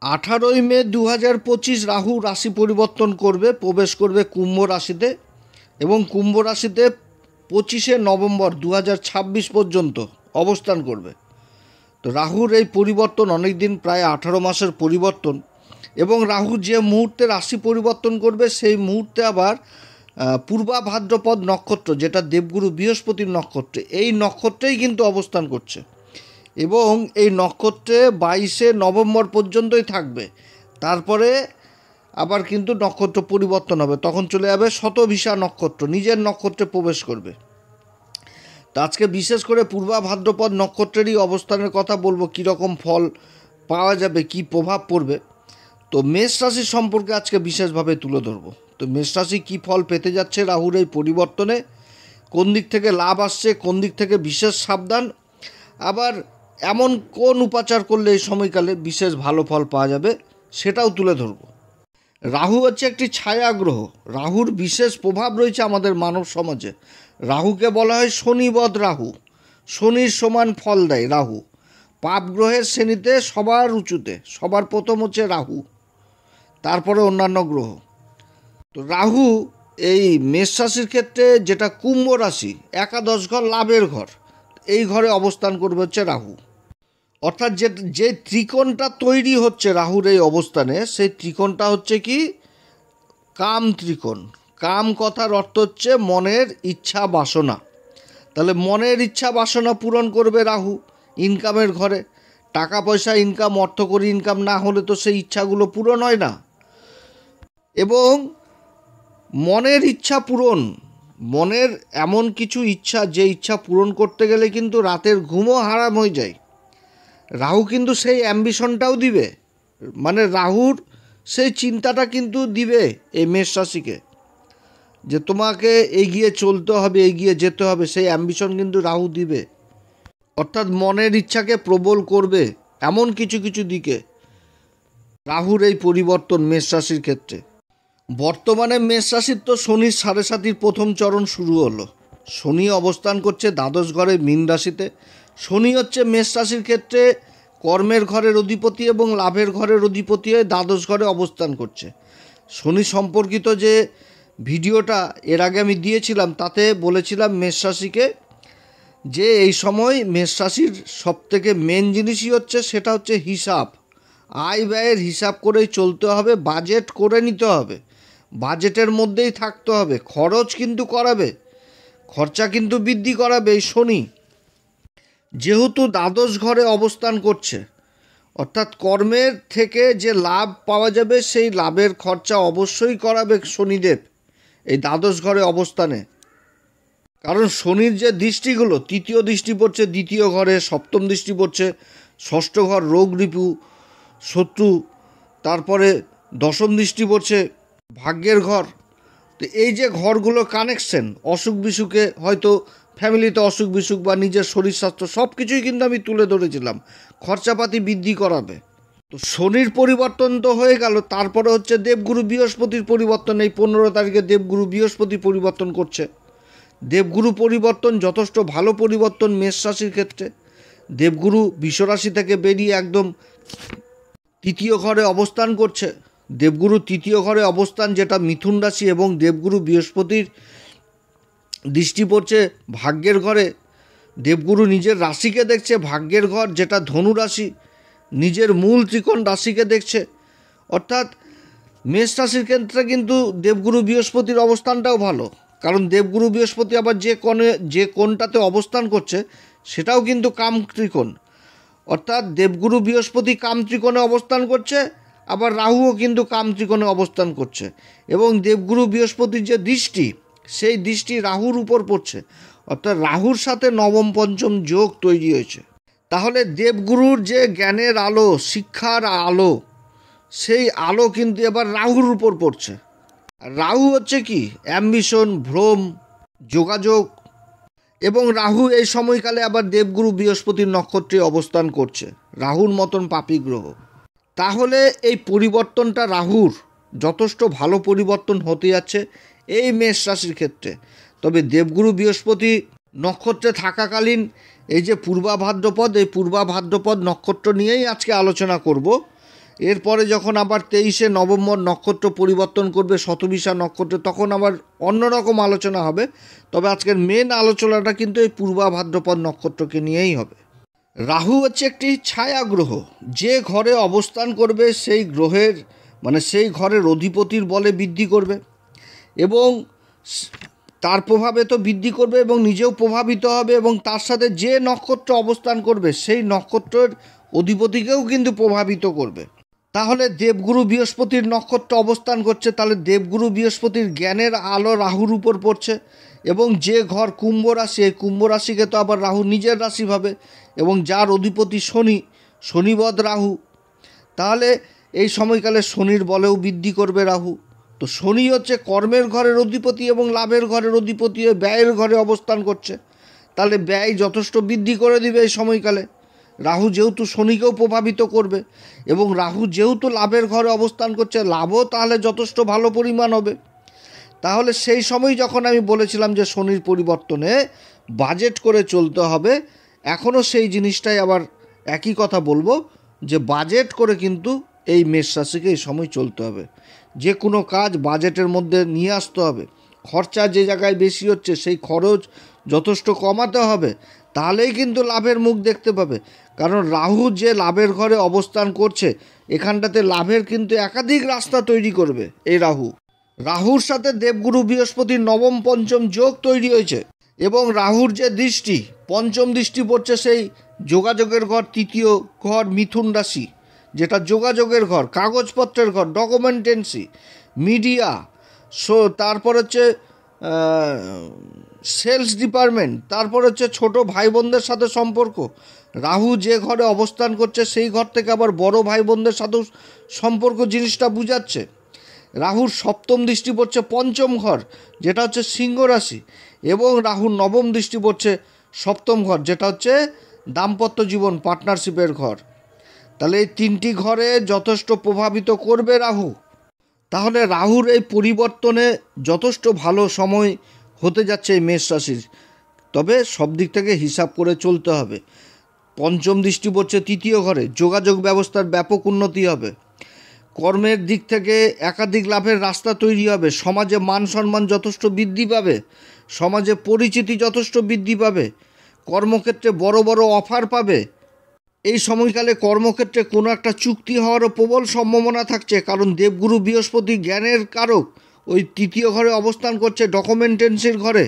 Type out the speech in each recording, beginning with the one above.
18 মে 2025 রাহু রাশি পরিবর্তন করবে, প্রবেশ করবে কুম্ভ রাশিতে এবং কুম্ভ রাশিতে 25 নভেম্বর 2026 পর্যন্ত অবস্থান করবে। তো রাহুর এই পরিবর্তন অনেক দিন, প্রায় 18 মাসের পরিবর্তন, এবং রাহু যে মুহূর্তে রাশি পরিবর্তন করবে সেই মুহূর্তে আবার পূর্বা ভাদ্রপদ নক্ষত্র, যেটা দেবগুরু বৃহস্পতির নক্ষত্রে, এই নক্ষত্রেই কিন্তু অবস্থান করছে এবং এই নক্ষত্রে 22 নভেম্বর পর্যন্তই থাকবে। তারপরে আবার কিন্তু নক্ষত্র পরিবর্তন হবে, তখন চলে যাবে শতভিষা নক্ষত্র, নিজের নক্ষত্রে প্রবেশ করবে। তো আজকে বিশেষ করে পূর্বা ভাদ্রপদ নক্ষত্রেরই অবস্থানের কথা বলবো, কীরকম ফল পাওয়া যাবে, কি প্রভাব পড়বে। তো মেষ রাশি সম্পর্কে আজকে বিশেষভাবে তুলে ধরবো। তো মেষ রাশি কী ফল পেতে যাচ্ছে রাহুর এই পরিবর্তনে, কোন দিক থেকে লাভ আসছে, কোন দিক থেকে বিশেষ সাবধান, আবার এমন কোন উপাচার করলে এই সময়কালে বিশেষ ভালো ফল পাওয়া যাবে, সেটাও তুলে ধরব। রাহু হচ্ছে একটি ছায়া গ্রহ। রাহুর বিশেষ প্রভাব রয়েছে আমাদের মানব সমাজে। রাহুকে বলা হয় শনিবধ রাহু, শনির সমান ফল দেয় রাহু। পাপ গ্রহের শ্রেণীতে সবার উঁচুতে, সবার প্রথম হচ্ছে রাহু, তারপরে অন্যান্য গ্রহ। তো রাহু এই মেষ রাশির ক্ষেত্রে, যেটা কুম্ভ রাশি, একাদশ ঘর, লাভের ঘর, এই ঘরে অবস্থান করবে হচ্ছে রাহু। অর্থাৎ যে ত্রিকোণটা তৈরি হচ্ছে রাহুর এই অবস্থানে, সেই ত্রিকোণটা হচ্ছে কি কাম ত্রিকোণ। কাম কথার অর্থ হচ্ছে মনের ইচ্ছা বাসনা। তাহলে মনের ইচ্ছা বাসনা পূরণ করবে রাহু ইনকামের ঘরে। টাকা পয়সা ইনকাম, অর্থকরী ইনকাম না হলে তো সেই ইচ্ছাগুলো পূরণ হয় না। এবং মনের ইচ্ছা পূরণ, মনের এমন কিছু ইচ্ছা, যে ইচ্ছা পূরণ করতে গেলে কিন্তু রাতের ঘুমও হারাম হয়ে যায়। রাহু কিন্তু সেই অ্যাম্বিশনটাও দিবে, মানে রাহুর সেই চিন্তাটা কিন্তু দিবে এই মেষ রাশিকে, যে তোমাকে এগিয়ে চলতে হবে, এগিয়ে যেতে হবে, সেই অ্যাম্বিশন কিন্তু রাহু দিবে। অর্থাৎ মনের ইচ্ছাকে প্রবল করবে এমন কিছু কিছু দিকে রাহুর এই পরিবর্তন মেষ রাশির ক্ষেত্রে। বর্তমানে মেষ রাশির তো শনির 7.5 প্রথম চরণ শুরু হলো। শনি অবস্থান করছে দ্বাদশ ঘরে মীন রাশিতে। শনি হচ্ছে মেষ রাশির ক্ষেত্রে কর্মের ঘরের অধিপতি এবং লাভের ঘরের অধিপতি হয়ে দ্বাদশ ঘরে অবস্থান করছে। শনি সম্পর্কিত যে ভিডিওটা এর আগে আমি দিয়েছিলাম, তাতে বলেছিলাম মেষ রাশিকে যে এই সময় মেষ রাশির সবথেকে মেন জিনিসই হচ্ছে, সেটা হচ্ছে হিসাব। আয় ব্যয়ের হিসাব করেই চলতে হবে, বাজেট করে নিতে হবে, বাজেটের মধ্যেই থাকতে হবে। খরচ কিন্তু করাবে, খরচা কিন্তু বৃদ্ধি করাবে এই শনি। যেহেতু দ্বাদশ ঘরে অবস্থান করছে, অর্থাৎ কর্মের থেকে যে লাভ পাওয়া যাবে সেই লাভের খরচা অবশ্যই করাবে শনিদেব এই দ্বাদশ ঘরে অবস্থানে। কারণ শনির যে দৃষ্টিগুলো, তৃতীয় দৃষ্টি পড়ছে দ্বিতীয় ঘরে, সপ্তম দৃষ্টি পড়ছে ষষ্ঠ ঘর, রোগ রিপু শত্রু, তারপরে দশম দৃষ্টি পড়ছে ভাগ্যের ঘর। তো এই যে ঘরগুলো কানেকশন, অসুখ বিসুখে, হয়তো ফ্যামিলিতে অসুখ বিসুখ বা নিজের শরীর স্বাস্থ্য, সব কিছুই কিন্তু আমি তুলে ধরেছিলাম, খরচাপাতি বৃদ্ধি করাবে। তো শনির পরিবর্তন তো হয়ে গেল, তারপরে হচ্ছে দেবগুরু বৃহস্পতির পরিবর্তন। এই 15 তারিখে দেবগুরু বৃহস্পতি পরিবর্তন করছে। দেবগুরু পরিবর্তন যথেষ্ট ভালো পরিবর্তন মেষ রাশির ক্ষেত্রে। দেবগুরু বিশ্বরাশি থেকে বেরিয়ে একদম তৃতীয় ঘরে অবস্থান করছে। দেবগুরু তৃতীয় ঘরে অবস্থান, যেটা মিথুন রাশি, এবং দেবগুরু বৃহস্পতির দৃষ্টি পড়ছে ভাগ্যের ঘরে। দেবগুরু নিজের রাশিকে দেখছে, ভাগ্যের ঘর যেটা ধনু রাশি, নিজের মূল ত্রিকোণ রাশিকে দেখছে। অর্থাৎ মেষ রাশির ক্ষেত্রে কিন্তু দেবগুরু বৃহস্পতির অবস্থানটাও ভালো, কারণ দেবগুরু বৃহস্পতি আবার যে কোণটাতে অবস্থান করছে সেটাও কিন্তু কাম ত্রিকোণ। অর্থাৎ দেবগুরু বৃহস্পতি কাম ত্রিকোণে অবস্থান করছে, আবার রাহুও কিন্তু কাম ত্রিকোণে অবস্থান করছে, এবং দেবগুরু বৃহস্পতির যে দৃষ্টি, সেই দৃষ্টি রাহুর উপর পড়ছে। অর্থাৎ রাহুর সাথে নবম পঞ্চম যোগ তৈরি হয়েছে। তাহলে দেবগুরুর যে জ্ঞানের আলো, শিক্ষার আলো, সেই আলো কিন্তু এবার রাহুর উপর পড়ছে। রাহু হচ্ছে কি অ্যাম্বিশন, ভ্রম, যোগাযোগ, এবং রাহু এই সময়কালে আবার দেবগুরু বৃহস্পতির নক্ষত্রে অবস্থান করছে, রাহুর মতন পাপী গ্রহ। তাহলে এই পরিবর্তনটা রাহুর যথেষ্ট ভালো পরিবর্তন হতে যাচ্ছে এই মেষ রাশির ক্ষেত্রে। তবে দেবগুরু বৃহস্পতি নক্ষত্রে থাকাকালীন এই যে পূর্বা ভাদ্রপদ, এই পূর্বা ভাদ্রপদ নক্ষত্র নিয়েই আজকে আলোচনা করব। এরপরে যখন আবার 23শে নভেম্বর নক্ষত্র পরিবর্তন করবে শতবিশা নক্ষত্রে, তখন আবার অন্যরকম আলোচনা হবে। তবে আজকের মেন আলোচনাটা কিন্তু এই পূর্বা ভাদ্রপদ নক্ষত্রকে নিয়েই হবে। রাহু হচ্ছে একটি ছায়া গ্রহ। যে ঘরে অবস্থান করবে সেই গ্রহের সেই ঘরের অধিপতির বলে বৃদ্ধি করবে এবং তার প্রভাবে তো বৃদ্ধি করবে এবং নিজেও প্রভাবিত হবে, এবং তার সাথে যে নক্ষত্র অবস্থান করবে সেই নক্ষত্রের অধিপতিকেও কিন্তু প্রভাবিত করবে। তাহলে দেবগুরু বৃহস্পতির নক্ষত্র অবস্থান করছে, তাহলে দেবগুরু বৃহস্পতির জ্ঞানের আলো রাহুর উপর পড়ছে, এবং যে ঘর কুম্ভ রাশি, এই কুম্ভ রাশিকে তো আবার রাহু নিজের রাশি ভাবে, এবং যার অধিপতি শনিবদ রাহু, তাহলে এই সময়কালে শনির বলেও বৃদ্ধি করবে রাহু। তো শনি হচ্ছে কর্মের ঘরের অধিপতি এবং লাভের ঘরের অধিপতি হয়ে ব্যয়ের ঘরে অবস্থান করছে, তাহলে ব্যয় যথেষ্ট বৃদ্ধি করে দিবে এই সময়কালে। রাহু যেহেতু শনিকেও প্রভাবিত করবে এবং রাহু যেহেতু লাভের ঘরে অবস্থান করছে, লাভও তাহলে যথেষ্ট ভালো পরিমাণ হবে। তাহলে সেই সময় যখন আমি বলেছিলাম যে শনির পরিবর্তনে বাজেট করে চলতে হবে, এখনও সেই জিনিসটাই আবার একই কথা বলবো যে বাজেট করে কিন্তু এই মেষ রাশিকে এই সময় চলতে হবে। যে কোনো কাজ বাজেটের মধ্যে নিয়ে আসতে হবে। খরচা যে জায়গায় বেশি হচ্ছে সেই খরচ যথেষ্ট কমাতে হবে, তাহলেই কিন্তু লাভের মুখ দেখতে পাবে। কারণ রাহু যে লাভের ঘরে অবস্থান করছে, এখানটাতে লাভের কিন্তু একাধিক রাস্তা তৈরি করবে এই রাহুর সাথে দেবগুরু বৃহস্পতির নবম পঞ্চম যোগ তৈরি হয়েছে, এবং রাহুর যে দৃষ্টি পঞ্চম দৃষ্টি পড়ছে সেই যোগাযোগের ঘর, তৃতীয় ঘর মিথুন রাশি, যেটা যোগাযোগের ঘর, কাগজপত্রের ঘর, ডকুমেন্টেন্সি, মিডিয়া, তারপর হচ্ছে সেলস ডিপার্টমেন্ট, তারপর হচ্ছে ছোটো ভাই বোনদের সাথে সম্পর্ক। রাহু যে ঘরে অবস্থান করছে সেই ঘর থেকে আবার বড় ভাই বোনদের সাথেও সম্পর্ক জিনিসটা বুঝাচ্ছে। রাহুর সপ্তম দৃষ্টি পড়ছে পঞ্চম ঘর, যেটা হচ্ছে সিংহ রাশি, এবং রাহুর নবম দৃষ্টি পড়ছে সপ্তম ঘর, যেটা হচ্ছে দাম্পত্য জীবন, পার্টনারশিপের ঘর। তাহলে এই তিনটি ঘরে যথেষ্ট প্রভাবিত করবে রাহু। তাহলে রাহুর এই পরিবর্তনে যথেষ্ট ভালো সময় হতে যাচ্ছে এই মেষ রাশির। তবে সব দিক থেকে হিসাব করে চলতে হবে। পঞ্চম দৃষ্টি পড়ছে তৃতীয় ঘরে, যোগাযোগ ব্যবস্থার ব্যাপক উন্নতি হবে, কর্মের দিক থেকে একাধিক লাভের রাস্তা তৈরি হবে, সমাজে মান সম্মান যথেষ্ট বৃদ্ধি পাবে, সমাজে পরিচিতি যথেষ্ট বৃদ্ধি পাবে, কর্মক্ষেত্রে বড় বড় অফার পাবে। এই সময়কালে কর্মক্ষেত্রে কোনো একটা চুক্তি হওয়ারও প্রবল সম্ভাবনা থাকছে, কারণ দেবগুরু বৃহস্পতি জ্ঞানের কারক ওই তৃতীয় ঘরে অবস্থান করছে, ডকুমেন্টেন্সির ঘরে।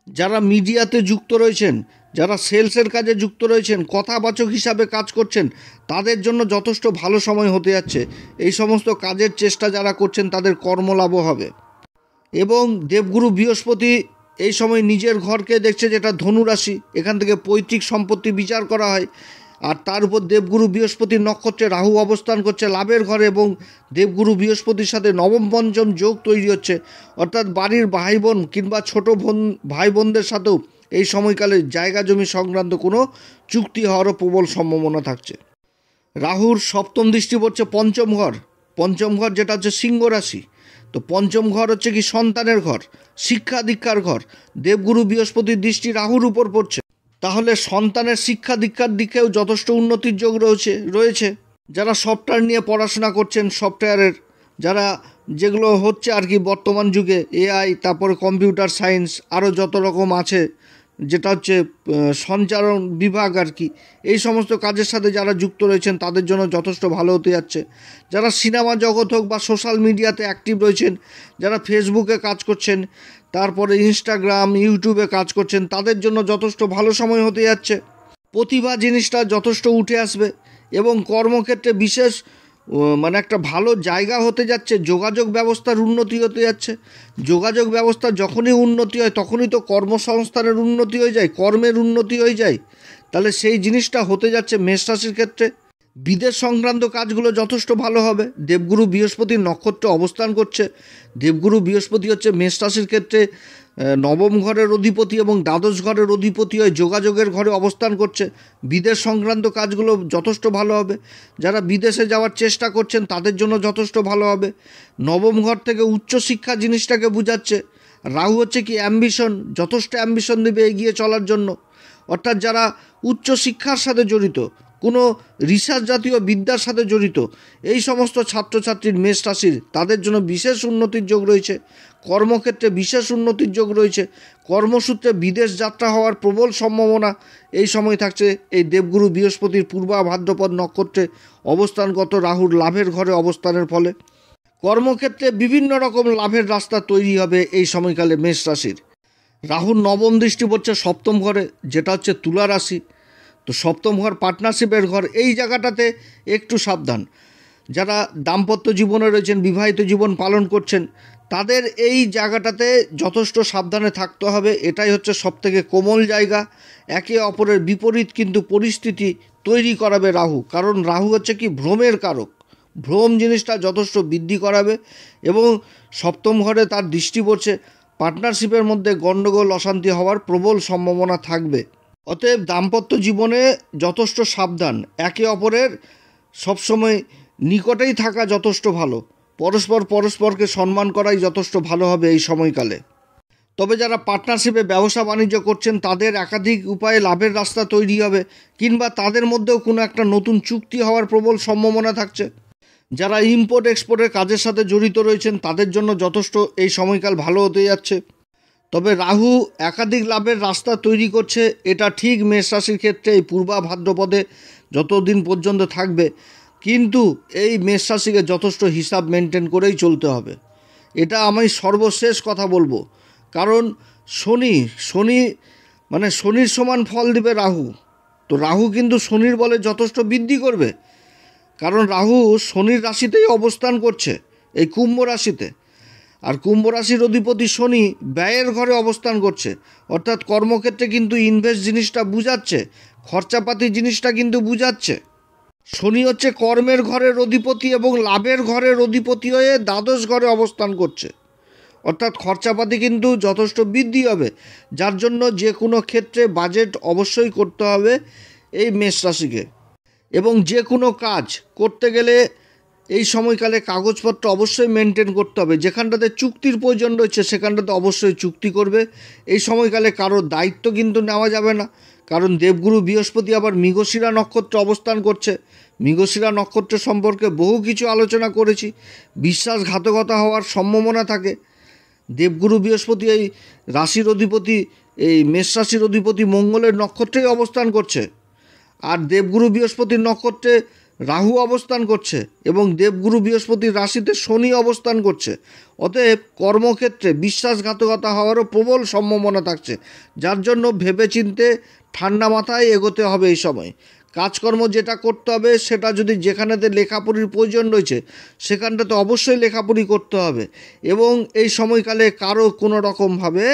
যারা মিডিয়াতে যুক্ত রয়েছেন, যারা সেলসের কাজে যুক্ত রয়েছেন, কথাবাচক হিসাবে কাজ করছেন, তাদের জন্য যথেষ্ট ভালো সময় হতে যাচ্ছে। এই সমস্ত কাজের চেষ্টা যারা করছেন তাদের কর্মলাভও হবে। এবং দেবগুরু বৃহস্পতি এই সময় নিজের ঘরকে দেখছে, যেটা ধনু রাশি, এখান থেকে পৈতৃক সম্পত্তি বিচার করা হয়। আর তার উপর দেবগুরু বৃহস্পতির নক্ষত্রে রাহু অবস্থান করছে লাভের ঘরে, এবং দেবগুরু বৃহস্পতির সাথে নবম পঞ্চম যোগ তৈরি হচ্ছে, অর্থাৎ বাড়ির ভাই বোন কিংবা ছোটো ভাই বোনদের সাথেও এই সময়কালে জায়গা জমি সংক্রান্ত কোনো চুক্তি হওয়ারও প্রবল সম্ভাবনা থাকছে। রাহুর সপ্তম দৃষ্টি পড়ছে পঞ্চম ঘর যেটা হচ্ছে সিংহ রাশি। তো পঞ্চম ঘর হচ্ছে কি সন্তানের ঘর, শিক্ষা দীক্ষার ঘর। দেবগুরু বৃহস্পতির দৃষ্টি রাহুর উপর পড়ছে, তাহলে সন্তানের শিক্ষা দীক্ষার দিকেও যথেষ্ট উন্নতির যোগ রয়েছে। যারা সফটওয়্যার নিয়ে পড়াশোনা করছেন, সফটওয়্যারের যারা যেগুলো হচ্ছে আর কি বর্তমান যুগে, এআই, তারপরে কম্পিউটার সায়েন্স, আরও যত রকম আছে, যেটা হচ্ছে সঞ্চারণ বিভাগ আর কি, এই সমস্ত কাজের সাথে যারা যুক্ত রয়েছেন তাদের জন্য যথেষ্ট ভালো হতে যাচ্ছে। যারা সিনেমা জগৎ হোক বা সোশ্যাল মিডিয়াতে অ্যাক্টিভ রয়েছেন, যারা ফেসবুকে কাজ করছেন, তারপরে ইনস্টাগ্রাম, ইউটিউবে কাজ করছেন, তাদের জন্য যথেষ্ট ভালো সময় হতে যাচ্ছে। প্রতিভা জিনিসটা যথেষ্ট উঠে আসবে, এবং কর্মক্ষেত্রে বিশেষ একটা ভালো জায়গা হতে যাচ্ছে। যোগাযোগ ব্যবস্থার উন্নতি হতে যাচ্ছে। যোগাযোগ ব্যবস্থা যখনই উন্নতি হয় তখনই তো কর্মসংস্থানের উন্নতি হয়ে যায়, কর্মের উন্নতি হয়ে যায়। তাহলে সেই জিনিসটা হতে যাচ্ছে মেষ রাশির ক্ষেত্রে। বিদেশ সংক্রান্ত কাজগুলো যথেষ্ট ভালো হবে। দেবগুরু বৃহস্পতির নক্ষত্রে অবস্থান করছে। দেবগুরু বৃহস্পতি হচ্ছে মেষ রাশির ক্ষেত্রে নবম ঘরের অধিপতি এবং দ্বাদশ ঘরের অধিপতি হয়ে যোগাযোগের ঘরে অবস্থান করছে। বিদেশ সংক্রান্ত কাজগুলো যথেষ্ট ভালো হবে। যারা বিদেশে যাওয়ার চেষ্টা করছেন তাদের জন্য যথেষ্ট ভালো হবে। নবম ঘর থেকে উচ্চশিক্ষা জিনিসটাকে বোঝাচ্ছে। রাহু হচ্ছে কি অ্যাম্বিশন, যথেষ্ট অ্যাম্বিশন দেবে এগিয়ে চলার জন্য। অর্থাৎ যারা উচ্চশিক্ষার সাথে জড়িত, কোনো রিসার্চ জাতীয় বিদ্যার সাথে জড়িত এই সমস্ত ছাত্রছাত্রীর মেষ রাশির তাদের জন্য বিশেষ উন্নতির যোগ রয়েছে। কর্মক্ষেত্রে বিশেষ উন্নতির যোগ রয়েছে। কর্মসূত্রে বিদেশ যাত্রা হওয়ার প্রবল সম্ভাবনা এই সময় থাকছে। এই দেবগুরু বৃহস্পতির পূর্বা ভাদ্রপদ নক্ষত্রে অবস্থানগত রাহুর লাভের ঘরে অবস্থানের ফলে কর্মক্ষেত্রে বিভিন্ন রকম লাভের রাস্তা তৈরি হবে এই সময়কালে মেষ রাশির। রাহুর নবম দৃষ্টি পড়ছে সপ্তম ঘরে, যেটা হচ্ছে তুলা রাশি। তো সপ্তম ঘর পার্টনারশিপের ঘর, এই জায়গাটাতে একটু সাবধান। যারা দাম্পত্য জীবনে রয়েছেন, বিবাহিত জীবন পালন করছেন, তাদের এই জায়গাটাতে যথেষ্ট সাবধানে থাকতে হবে। এটাই হচ্ছে সবথেকে কোমল জায়গা। একে অপরের বিপরীত কিন্তু পরিস্থিতি তৈরি করাবে রাহু, কারণ রাহু হচ্ছে কি ভ্রমের কারক। ভ্রম জিনিসটা যথেষ্ট বৃদ্ধি করাবে এবং সপ্তম ঘরে তার দৃষ্টি পড়ছে। পার্টনারশিপের মধ্যে গণ্ডগোল অশান্তি হওয়ার প্রবল সম্ভাবনা থাকবে। অতএব দাম্পত্য জীবনে যথেষ্ট সাবধান। একে অপরের সবসময় নিকটেই থাকা যথেষ্ট ভালো। পরস্পরকে সম্মান করাই যথেষ্ট ভালো হবে এই সময়কালে। তবে যারা পার্টনারশিপে ব্যবসা বাণিজ্য করছেন, তাদের একাধিক উপায়ে লাভের রাস্তা তৈরি হবে, কিংবা তাদের মধ্যেও কোনো একটা নতুন চুক্তি হওয়ার প্রবল সম্ভাবনা থাকছে। যারা ইম্পোর্ট এক্সপোর্টের কাজের সাথে জড়িত রয়েছেন, তাদের জন্য যথেষ্ট এই সময়কাল ভালো হতে যাচ্ছে। তবে রাহু একাধিক লাভের রাস্তা তৈরি করছে, এটা ঠিক মেষ রাশির ক্ষেত্রে এই পূর্বা ভাদ্রপদে যতদিন পর্যন্ত থাকবে। কিন্তু এই মেষ রাশিকে যথেষ্ট হিসাব মেনটেন করেই চলতে হবে। এটা আমি সর্বশেষ কথা বলবো, কারণ শনির সমান ফল দিবে রাহু। তো রাহু কিন্তু শনির বলে যথেষ্ট বৃদ্ধি করবে, কারণ রাহু শনির রাশিতেই অবস্থান করছে, এই কুম্ভ রাশিতে। আর কুম্ভ রাশির অধিপতি শনি ব্যয়ের ঘরে অবস্থান করছে, অর্থাৎ কর্মক্ষেত্রে কিন্তু ইনভেস্ট জিনিসটা বুঝাচ্ছে, খরচাপাতি জিনিসটা কিন্তু বুঝাচ্ছে। শনি হচ্ছে কর্মের ঘরের অধিপতি এবং লাভের ঘরের অধিপতি হয়ে দ্বাদশ ঘরে অবস্থান করছে, অর্থাৎ খরচাপাতি কিন্তু যথেষ্ট বৃদ্ধি হবে, যার জন্য যে কোনো ক্ষেত্রে বাজেট অবশ্যই করতে হবে এই মেষ রাশিকে। এবং যে কোনো কাজ করতে গেলে এই সময়কালে কাগজপত্র অবশ্যই মেনটেন করতে হবে। যেখানটাতে চুক্তির প্রয়োজন রয়েছে সেখানটাতে অবশ্যই চুক্তি করবে। এই সময়কালে কারোর দায়িত্ব কিন্তু নেওয়া যাবে না, কারণ দেবগুরু বৃহস্পতি আবার মৃগশিরা নক্ষত্রে অবস্থান করছে। মৃগশিরা নক্ষত্র সম্পর্কে বহু কিছু আলোচনা করেছি। বিশ্বাসঘাতকতা হওয়ার সম্ভাবনা থাকে। দেবগুরু বৃহস্পতি এই রাশির অধিপতি, এই মেষ রাশির অধিপতি মঙ্গলের নক্ষত্রেই অবস্থান করছে, আর দেবগুরু বৃহস্পতির নক্ষত্রে রাহু অবস্থান করছে এবং দেবগুরু বৃহস্পতির রাশিতে শনি অবস্থান করছে। অতএব কর্মক্ষেত্রে বিশ্বাসঘাতকতা হওয়ারও প্রবল সম্ভাবনা থাকছে, যার জন্য ভেবেচিন্তে ঠান্ডা মাথায় এগোতে হবে এই সময়। কাজকর্ম যেটা করতে হবে সেটা যদি যেখানেতে লেখাপড়ির প্রয়োজন রয়েছে সেখানটাতে অবশ্যই লেখাপড়ি করতে হবে। এবং এই সময়কালে কারো কোনো রকমভাবে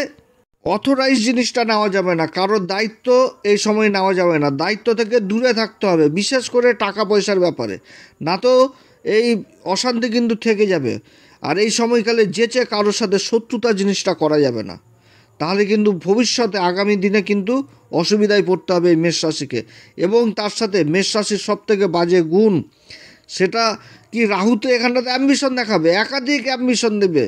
অথরাইজ জিনিসটা নেওয়া যাবে না, কারোর দায়িত্ব এই সময় নেওয়া যাবে না। দায়িত্ব থেকে দূরে থাকতে হবে, বিশেষ করে টাকা পয়সার ব্যাপারে, না তো এই অশান্তি কিন্তু থেকে যাবে। আর এই সময়কালে যেচে কারোর সাথে শত্রুতা জিনিসটা করা যাবে না, তাহলে কিন্তু ভবিষ্যতে আগামী দিনে কিন্তু অসুবিধায় পড়তে হবে এই মেষ রাশিকে। এবং তার সাথে মেষ রাশির সবথেকে বাজে গুণ সেটা কি, রাহুতে এখানটাতে অ্যাম্বিশন দেখাবে, একাধিক অ্যাম্বিশন দেবে,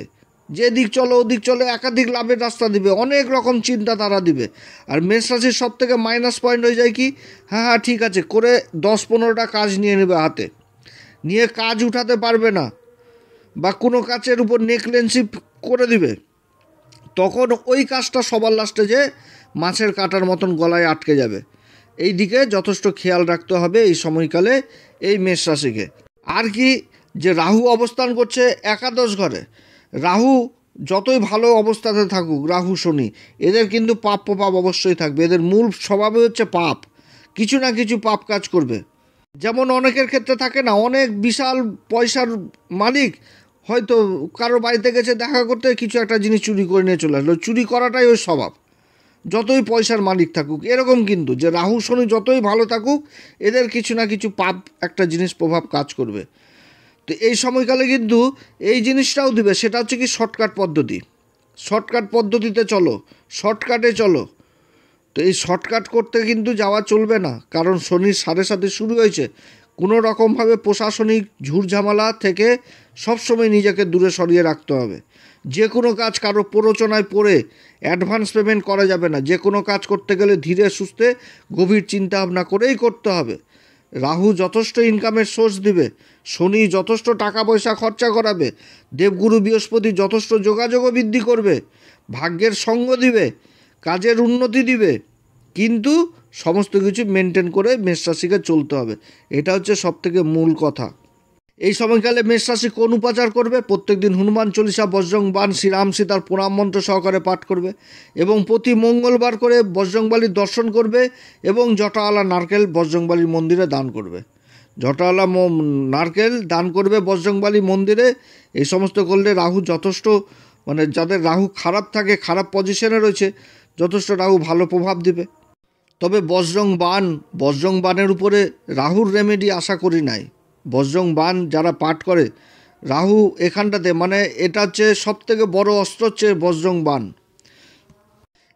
যে দিক চলো ওদিক চলো, একাধিক লাভের রাস্তা দিবে, অনেক রকম চিন্তাধারা দিবে। আর মেষ রাশির সবথেকে মাইনাস পয়েন্ট হয়ে যায় কি, হ্যাঁ ঠিক আছে করে 10-15টা কাজ নিয়ে নেবে হাতে, নিয়ে কাজ উঠাতে পারবে না, বা কোনো কাজের উপর নেগলেন্সি করে দিবে, তখন ওই কাজটা সবার লাস্টে যে মাছের কাঁটার মতন গলায় আটকে যাবে। এই দিকে যথেষ্ট খেয়াল রাখতে হবে এই সময়কালে এই মেষ রাশিকে। আর কি, যে রাহু অবস্থান করছে একাদশ ঘরে। রাহু যতই ভালো অবস্থাতে থাকুক, রাহু শনি, এদের কিন্তু পাপ প্রভাব অবশ্যই থাকবে। এদের মূল স্বভাবই হচ্ছে পাপ, কিছু না কিছু পাপ কাজ করবে। যেমন অনেকের ক্ষেত্রে থাকে না, অনেক বিশাল পয়সার মালিক, হয়তো কারো বাড়িতে গেছে দেখা করতে, কিছু একটা জিনিস চুরি করে নিয়ে চলে আসলো। চুরি করাটাই ওই স্বভাব, যতই পয়সার মালিক থাকুক। এরকম কিন্তু যে রাহু শনি যতই ভালো থাকুক, এদের কিছু না কিছু পাপ একটা জিনিস প্রভাব কাজ করবে। তো এই সময়কালে কিন্তু এই জিনিসটাও দিবে, সেটা হচ্ছে কি শর্টকাট পদ্ধতি। শর্টকাট পদ্ধতিতে চলো, শর্টকাটে চলো। তো এই শর্টকাট করতে কিন্তু যাওয়া চলবে না, কারণ শনির 7.5 শুরু হয়েছে। কোনো রকমভাবে প্রশাসনিক ঝুটঝামেলা থেকে সবসময় নিজেকে দূরে সরিয়ে রাখতে হবে। যে কোনো কাজ কারো প্ররোচনায় পড়ে অ্যাডভান্স পেমেন্ট করা যাবে না। যে কোনো কাজ করতে গেলে ধীরে সুস্থে গভীর চিন্তা ভাবনা করেই করতে হবে। রাহু যথেষ্ট ইনকামের সোর্স দিবে, শনি যথেষ্ট টাকা পয়সা খরচা করাবে, দেবগুরু বৃহস্পতি যথেষ্ট যোগাযোগও বৃদ্ধি করবে, ভাগ্যের সঙ্গ দিবে, কাজের উন্নতি দিবে, কিন্তু সমস্ত কিছু মেনটেন করে মেষ রাশিকে চলতে হবে। এটা হচ্ছে সবথেকে মূল কথা। এই সময়কালে মেষ রাশি কোন উপাচার করবে? প্রত্যেকদিন হনুমান চল্লিশা, বজরং বাণ, শ্রীরাম সীতার প্রণাম মন্ত্র সহকারে পাঠ করবে এবং প্রতি মঙ্গলবার করে বজরংবলীর দর্শন করবে এবং জটাওয়ালা নারকেল বজরংবলীর মন্দিরে দান করবে। জটাওয়ালা নারকেল দান করবে বজরংবলী মন্দিরে। এই সমস্ত করলে রাহু যথেষ্ট, মানে যাদের রাহু খারাপ থাকে, খারাপ পজিশনে রয়েছে, যথেষ্ট রাহু ভালো প্রভাব দিবে। তবে বজরং বাণের উপরে রাহুর রেমেডি আশা করি নাই। বজরং বাণ যারা পাঠ করে, রাহু এখানটাতে, মানে এটা হচ্ছে সবথেকে বড় অস্ত্র হচ্ছে বজরং বাণ।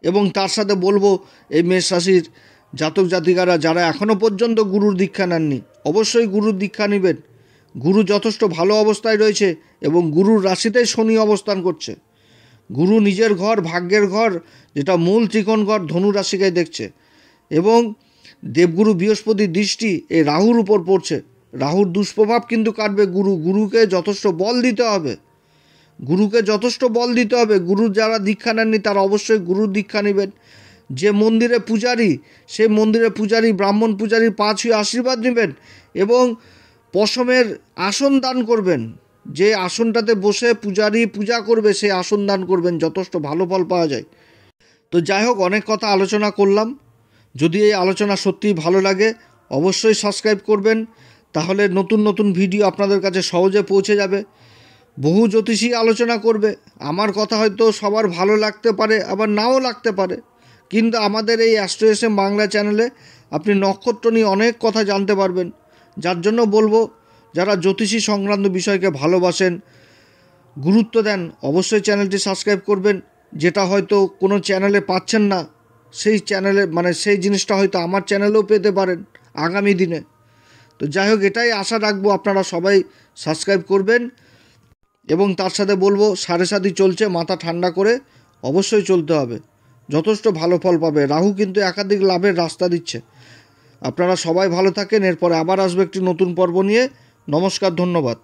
এবং তার সাথে বলবো, এই মেষ রাশির জাতক জাতিকারা যারা এখনও পর্যন্ত গুরুর দীক্ষা নেননি, অবশ্যই গুরুর দীক্ষা নেবেন। গুরু যথেষ্ট ভালো অবস্থায় রয়েছে এবং গুরুর রাশিতেই শনি অবস্থান করছে। গুরু নিজের ঘর, ভাগ্যের ঘর, যেটা মূল ত্রিকোণ ঘর, ধনু রাশিকে দেখছে এবং দেবগুরু বৃহস্পতির দৃষ্টি এই রাহুর উপর পড়ছে। রাহুর দুষ্প্রভাব কিন্তু কাটবে গুরুকে যথেষ্ট বল দিতে হবে। গুরুর যারা দীক্ষা নেননি তারা অবশ্যই গুরুর দীক্ষা নেবেন। যে মন্দিরে পূজারী, সেই মন্দিরে পূজারী, ব্রাহ্মণ পূজারী পা ছুঁয়ে আশীর্বাদ নেবেন এবং পশমের আসন দান করবেন। যে আসনটাতে বসে পূজারী পূজা করবে সেই আসন দান করবেন, যথেষ্ট ভালো ফল পাওয়া যায়। তো যাই হোক, অনেক কথা আলোচনা করলাম। যদি এই আলোচনা সত্যিই ভালো লাগে অবশ্যই সাবস্ক্রাইব করবেন, তাহলে নতুন নতুন ভিডিও আপনাদের কাছে সহজে পৌঁছে যাবে। বহু জ্যোতিষী আলোচনা করবে, আমার কথা হয়তো সবার ভালো লাগতে পারে, আবার নাও লাগতে পারে, কিন্তু আমাদের এই অ্যাস্ট্রো এস এম বাংলা চ্যানেলে আপনি নক্ষত্র নিয়ে অনেক কথা জানতে পারবেন। যার জন্য বলবো, যারা জ্যোতিষী সংক্রান্ত বিষয়কে ভালোবাসেন, গুরুত্ব দেন, অবশ্যই চ্যানেলটি সাবস্ক্রাইব করবেন। যেটা হয়তো কোনো চ্যানেলে পাচ্ছেন না, সেই চ্যানেলে, মানে সেই জিনিসটা হয়তো আমার চ্যানেলেও পেতে পারেন আগামী দিনে। তো যাই হোক, এটাই আশা রাখবো আপনারা সবাই সাবস্ক্রাইব করবেন। এবং তার সাথে বলবো, সাড়ে সাথী চলছে, মাথা ঠান্ডা করে অবশ্যই চলতে হবে, যথেষ্ট ভালো ফল পাবে। রাহু কিন্তু একাধিক লাভের রাস্তা দিচ্ছে। আপনারা সবাই ভালো থাকেন। এরপরে আবার আসবে একটি নতুন পর্ব নিয়ে। নমস্কার, ধন্যবাদ।